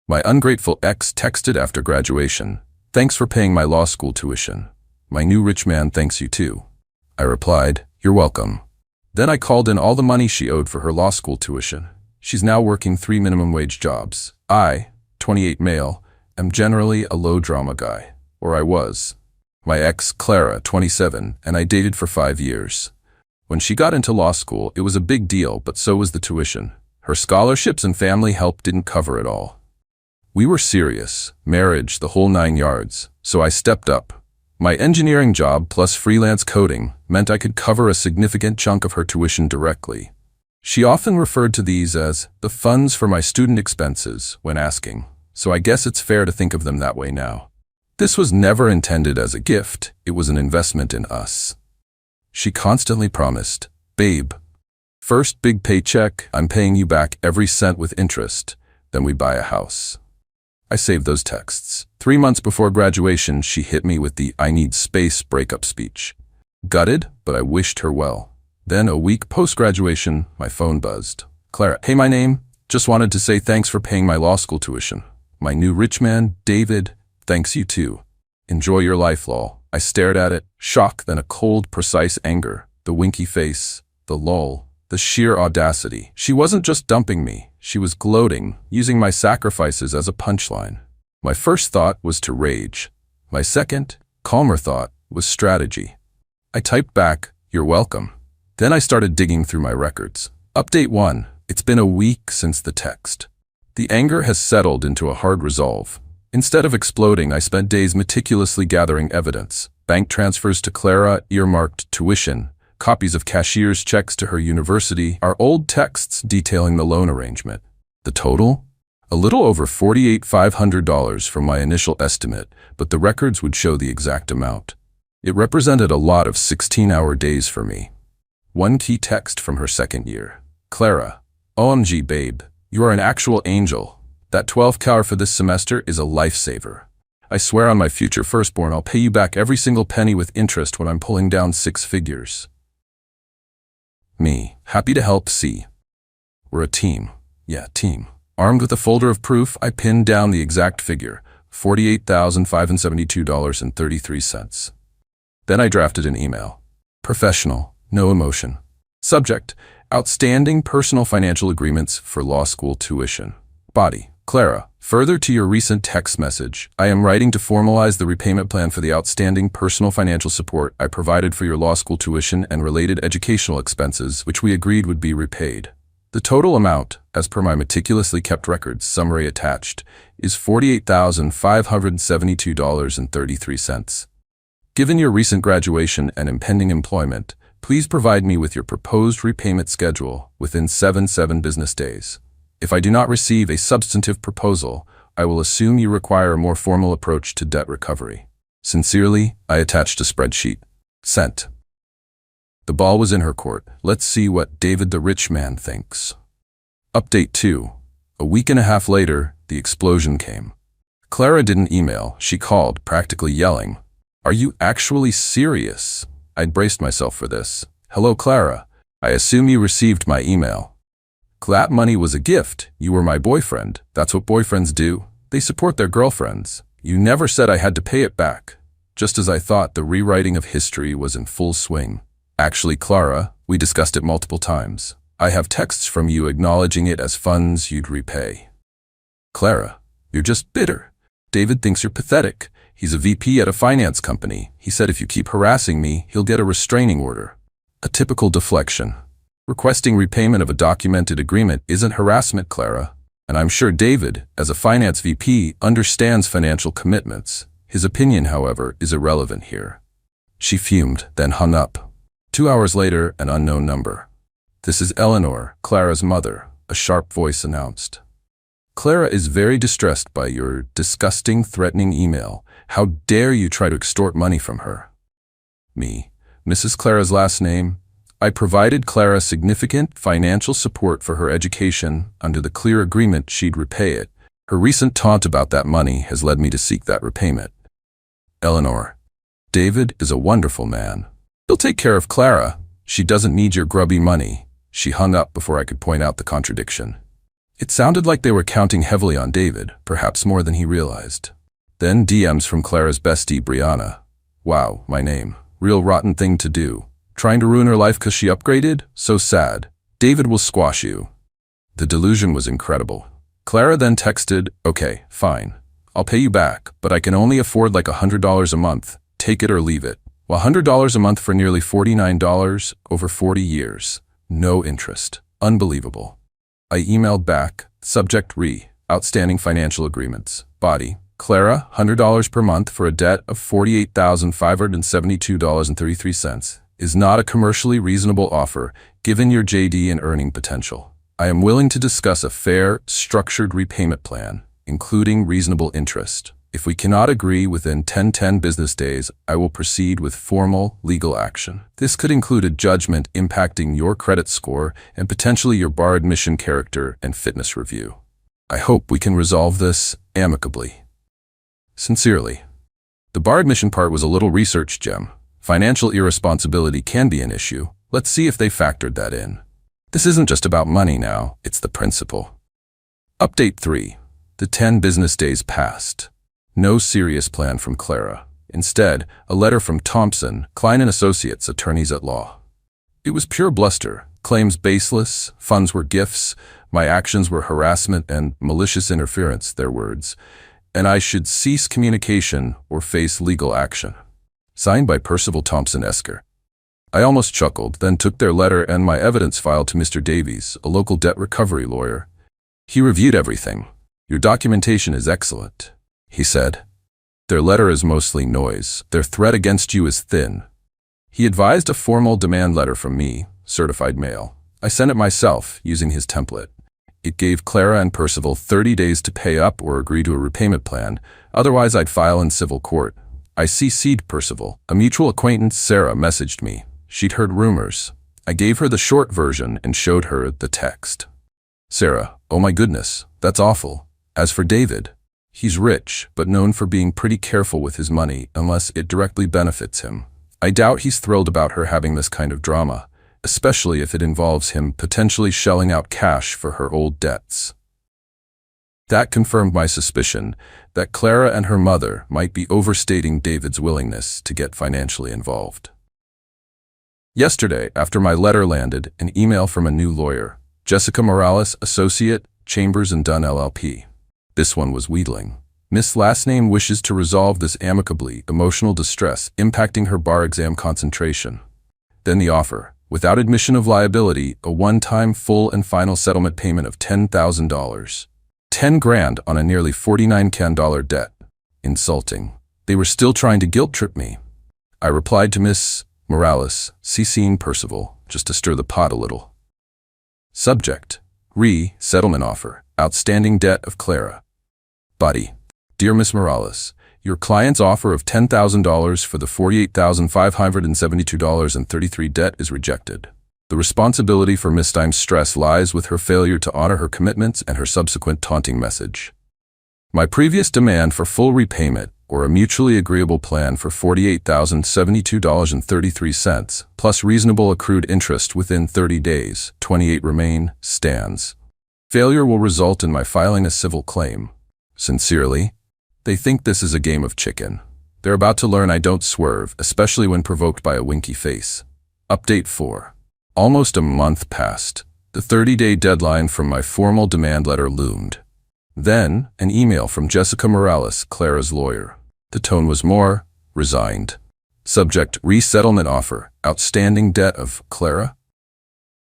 My ungrateful ex texted after graduation, "Thanks for paying my law school tuition. My new rich man thanks you too." I replied, "You're welcome." Then I called in all the money she owed for her law school tuition. She's now working 3 minimum wage jobs. I, 28 male, am generally a low drama guy. Or I was. My ex, Clara, 27, and I dated for 5 years. When she got into law school, it was a big deal, but so was the tuition. Her scholarships and family help didn't cover it all. We were serious, marriage, the whole 9 yards, so I stepped up. My engineering job plus freelance coding meant I could cover a significant chunk of her tuition directly. She often referred to these as the funds for my student expenses when asking, so I guess it's fair to think of them that way now. This was never intended as a gift, it was an investment in us. She constantly promised, "Babe, first big paycheck, I'm paying you back every cent with interest, then we buy a house." I saved those texts. 3 months before graduation, she hit me with the "I need space" breakup speech. Gutted, but I wished her well. Then a week post-graduation, my phone buzzed. "Clara, hey, my name. Just wanted to say thanks for paying my law school tuition. My new rich man, David, thanks you too. Enjoy your life, lol." I stared at it, shock, then a cold, precise anger, the winky face, the lol, the sheer audacity. She wasn't just dumping me, she was gloating, using my sacrifices as a punchline. My first thought was to rage. My second, calmer thought was strategy. I typed back, "You're welcome." Then I started digging through my records. Update 1. It's been a week since the text. The anger has settled into a hard resolve. Instead of exploding, I spent days meticulously gathering evidence. Bank transfers to Clara, earmarked tuition, copies of cashier's checks to her university, our old texts detailing the loan arrangement. The total? A little over $48,500 from my initial estimate, but the records would show the exact amount. It represented a lot of 16-hour days for me. One key text from her second year. "Clara, OMG babe, you are an actual angel. That 12K for this semester is a lifesaver. I swear on my future firstborn I'll pay you back every single penny with interest when I'm pulling down 6 figures. Me, happy to help. See. We're a team. Yeah, team." Armed with a folder of proof, I pinned down the exact figure, $48,572.33. Then I drafted an email. Professional, no emotion. Subject, outstanding personal financial agreements for law school tuition. Body, Clara, further to your recent text message, I am writing to formalize the repayment plan for the outstanding personal financial support I provided for your law school tuition and related educational expenses, which we agreed would be repaid. The total amount, as per my meticulously kept records, summary attached, is $48,572.33. Given your recent graduation and impending employment, please provide me with your proposed repayment schedule within 7 business days. If I do not receive a substantive proposal, I will assume you require a more formal approach to debt recovery. Sincerely, I attached a spreadsheet. Sent. The ball was in her court. Let's see what David the rich man thinks. Update 2. A week and a half later, the explosion came. Clara didn't email, she called, practically yelling. "Are you actually serious?" I'd braced myself for this. "Hello, Clara. I assume you received my email. That money was a gift. You were my boyfriend. That's what boyfriends do. They support their girlfriends. You never said I had to pay it back." Just as I thought, the rewriting of history was in full swing. "Actually, Clara, we discussed it multiple times. I have texts from you acknowledging it as funds you'd repay." "Clara, you're just bitter. David thinks you're pathetic. He's a VP at a finance company. He said if you keep harassing me, he'll get a restraining order." A typical deflection. Requesting repayment of a documented agreement isn't harassment, Clara. And I'm sure David, as a finance VP, understands financial commitments. His opinion, however, is irrelevant here. She fumed, then hung up. 2 hours later, an unknown number. "This is Eleanor, Clara's mother," a sharp voice announced. "Clara is very distressed by your disgusting, threatening email. How dare you try to extort money from her?" Me, Mrs. Clara's last name. I provided Clara significant financial support for her education under the clear agreement she'd repay it. Her recent taunt about that money has led me to seek that repayment. Eleanor, David is a wonderful man. He'll take care of Clara. She doesn't need your grubby money. She hung up before I could point out the contradiction. It sounded like they were counting heavily on David, perhaps more than he realized. Then DMs from Clara's bestie, Brianna. Wow, my name. Real rotten thing to do. Trying to ruin her life because she upgraded? So sad. David will squash you. The delusion was incredible. Clara then texted, okay, fine. I'll pay you back, but I can only afford like $100 a month. Take it or leave it. Well, $100 a month for nearly $49 over 40 years. No interest. Unbelievable. I emailed back, subject outstanding financial agreements. Body, Clara, $100 per month for a debt of $48,572.33 is not a commercially reasonable offer given your JD and earning potential. I am willing to discuss a fair, structured repayment plan, including reasonable interest. If we cannot agree within 10 business days, I will proceed with formal legal action. This could include a judgment impacting your credit score and potentially your bar admission character and fitness review. I hope we can resolve this amicably. Sincerely. The bar admission part was a little research gem. Financial irresponsibility can be an issue. Let's see if they factored that in. This isn't just about money now, it's the principle. Update 3. The 10 business days passed. No serious plan from Clara. Instead, a letter from Thompson, Klein & Associates, attorneys at law. It was pure bluster, claims baseless, funds were gifts, my actions were harassment and malicious interference, their words, and I should cease communication or face legal action. Signed by Percival Thompson Esker. I almost chuckled, then took their letter and my evidence file to Mr. Davies, a local debt recovery lawyer. He reviewed everything. Your documentation is excellent, he said. Their letter is mostly noise. Their threat against you is thin. He advised a formal demand letter from me, certified mail. I sent it myself, using his template. It gave Clara and Percival 30 days to pay up or agree to a repayment plan, otherwise I'd file in civil court. I CC'd Percival. A mutual acquaintance, Sarah, messaged me. She'd heard rumors. I gave her the short version and showed her the text. Sarah, oh my goodness, that's awful. As for David, he's rich, but known for being pretty careful with his money unless it directly benefits him. I doubt he's thrilled about her having this kind of drama, especially if it involves him potentially shelling out cash for her old debts. That confirmed my suspicion that Clara and her mother might be overstating David's willingness to get financially involved. Yesterday, after my letter landed, an email from a new lawyer, Jessica Morales, Associate, Chambers & Dunn LLP. This one was wheedling. Miss Last Name wishes to resolve this amicably, emotional distress impacting her bar exam concentration. Then the offer, without admission of liability, a one-time full and final settlement payment of $10,000. 10 grand on a nearly $49,000 debt. Insulting. They were still trying to guilt-trip me. I replied to Miss Morales, CCing Percival, just to stir the pot a little. Subject. Settlement offer. Outstanding debt of Clara. Body. Dear Miss Morales, your client's offer of $10,000 for the $48,572.33 debt is rejected. The responsibility for Miss Dime's stress lies with her failure to honor her commitments and her subsequent taunting message. My previous demand for full repayment, or a mutually agreeable plan for $48,072.33, plus reasonable accrued interest within 30 days, 28 remain, stands. Failure will result in my filing a civil claim. Sincerely, they think this is a game of chicken. They're about to learn I don't swerve, especially when provoked by a winky face. Update 4. Almost a month passed. The 30-day deadline from my formal demand letter loomed. Then, an email from Jessica Morales, Clara's lawyer. The tone was more resigned. Subject: resettlement offer. Outstanding debt of Clara.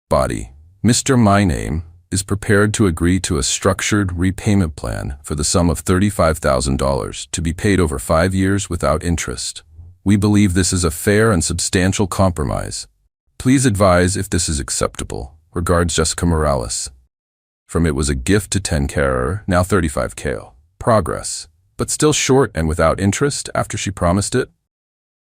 Body: Mr. My Name is prepared to agree to a structured repayment plan for the sum of $35,000 to be paid over 5 years without interest. We believe this is a fair and substantial compromise. Please advise if this is acceptable. Regards, Jessica Morales. From it was a gift to 10K, now 35K. Progress, but still short and without interest after she promised it.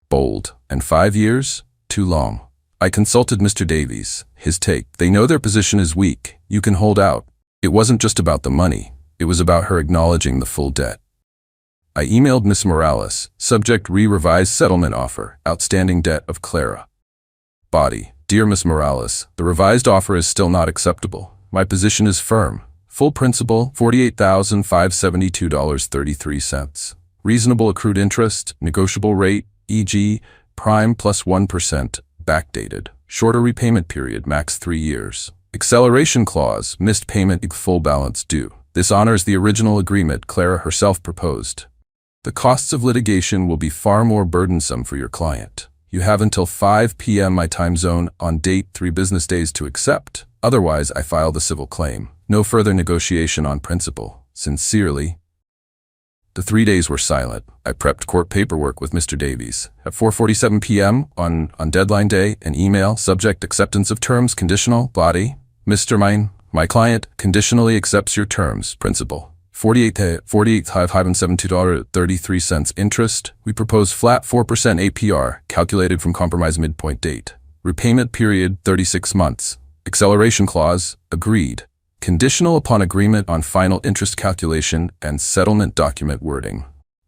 Bold, and 5 years? Too long. I consulted Mr. Davies. His take: they know their position is weak. You can hold out. It wasn't just about the money. It was about her acknowledging the full debt. I emailed Miss Morales. Subject: revised settlement offer. Outstanding debt of Clara. Body: Dear Miss Morales, the revised offer is still not acceptable. My position is firm. Full principal, $48,572.33. Reasonable accrued interest, negotiable rate, e.g., prime plus 1%, backdated. Shorter repayment period, max 3 years. Acceleration clause, missed payment, full balance due. This honors the original agreement Clara herself proposed. The costs of litigation will be far more burdensome for your client. You have until 5 p.m. my time zone on date 3 business days to accept. Otherwise, I file the civil claim. No further negotiation on principle. Sincerely. The 3 days were silent. I prepped court paperwork with Mr. Davies. At 4:47 p.m. on deadline day, an email, subject acceptance of terms, conditional, body. Mr. My client conditionally accepts your terms, principal. $48,572.33 interest. We propose flat 4% APR, calculated from compromise midpoint date. Repayment period, 36 months. Acceleration clause, agreed. Conditional upon agreement on final interest calculation and settlement document wording.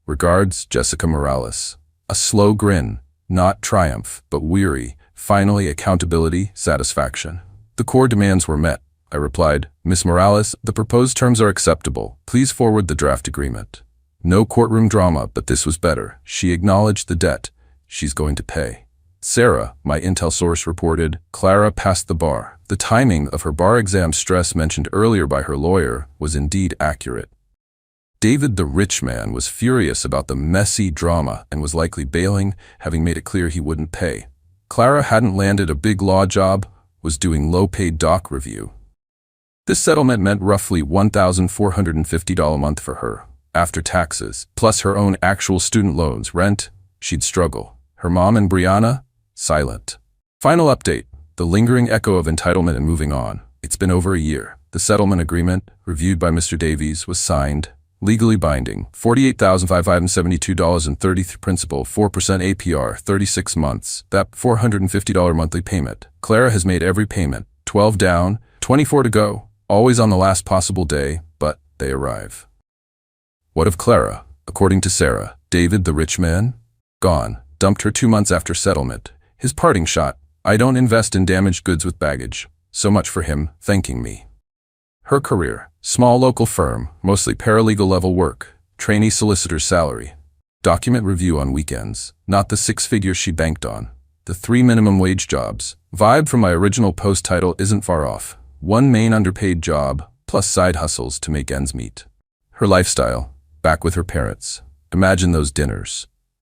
Regards, Jessica Morales. A slow grin, not triumph, but weary. Finally, accountability, satisfaction. The core demands were met. I replied, Miss Morales, the proposed terms are acceptable. Please forward the draft agreement. No courtroom drama, but this was better. She acknowledged the debt. She's going to pay. Sarah, my intel source, reported, Clara passed the bar. The timing of her bar exam stress mentioned earlier by her lawyer was indeed accurate. David, the rich man, was furious about the messy drama and was likely bailing, having made it clear he wouldn't pay. Clara hadn't landed a big law job, was doing low-paid doc review. This settlement meant roughly $1,450 a month for her. After taxes, plus her own actual student loans, rent, she'd struggle. Her mom and Brianna, silent. Final update, the lingering echo of entitlement and moving on. It's been over a year. The settlement agreement, reviewed by Mr. Davies, was signed. Legally binding, $48,572.33 principal, 4% APR, 36 months. That $450 monthly payment. Clara has made every payment. 12 down, 24 to go. Always on the last possible day, but they arrive. What of Clara? According to Sarah, David, the rich man? Gone. Dumped her 2 months after settlement. His parting shot, I don't invest in damaged goods with baggage. So much for him, thanking me. Her career, small local firm, mostly paralegal level work, trainee solicitor's salary. Document review on weekends, not the 6 figures she banked on. The 3 minimum wage jobs. Vibe from my original post title isn't far off. 1 main underpaid job, plus side hustles to make ends meet. Her lifestyle, back with her parents. Imagine those dinners.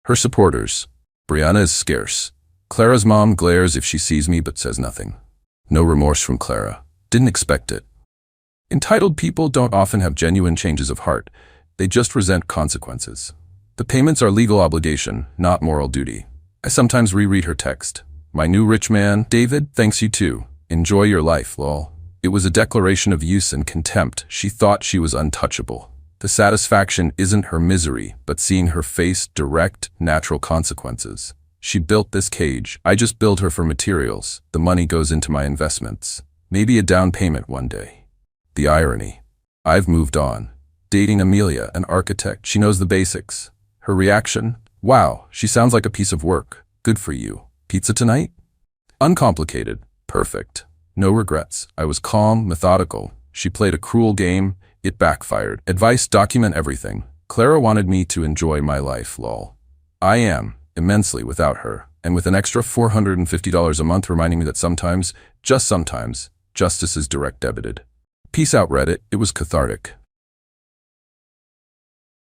Her supporters. Brianna is scarce. Clara's mom glares if she sees me but says nothing. No remorse from Clara. Didn't expect it. Entitled people don't often have genuine changes of heart. They just resent consequences. The payments are legal obligation, not moral duty. I sometimes reread her text. My new rich man, David, thanks you too. Enjoy your life, lol. It was a declaration of use and contempt. She thought she was untouchable. The satisfaction isn't her misery, but seeing her face direct, natural consequences. She built this cage. I just build her for materials. The money goes into my investments. Maybe a down payment one day. The irony. I've moved on. Dating Amelia, an architect. She knows the basics. Her reaction? Wow, she sounds like a piece of work. Good for you. Pizza tonight? Uncomplicated. Perfect. No regrets. I was calm, methodical. She played a cruel game. It backfired. Advice, document everything. Clara wanted me to enjoy my life, lol. I am, immensely, without her. And with an extra $450 a month reminding me that sometimes, just sometimes, justice is direct debited. Peace out, Reddit. It was cathartic.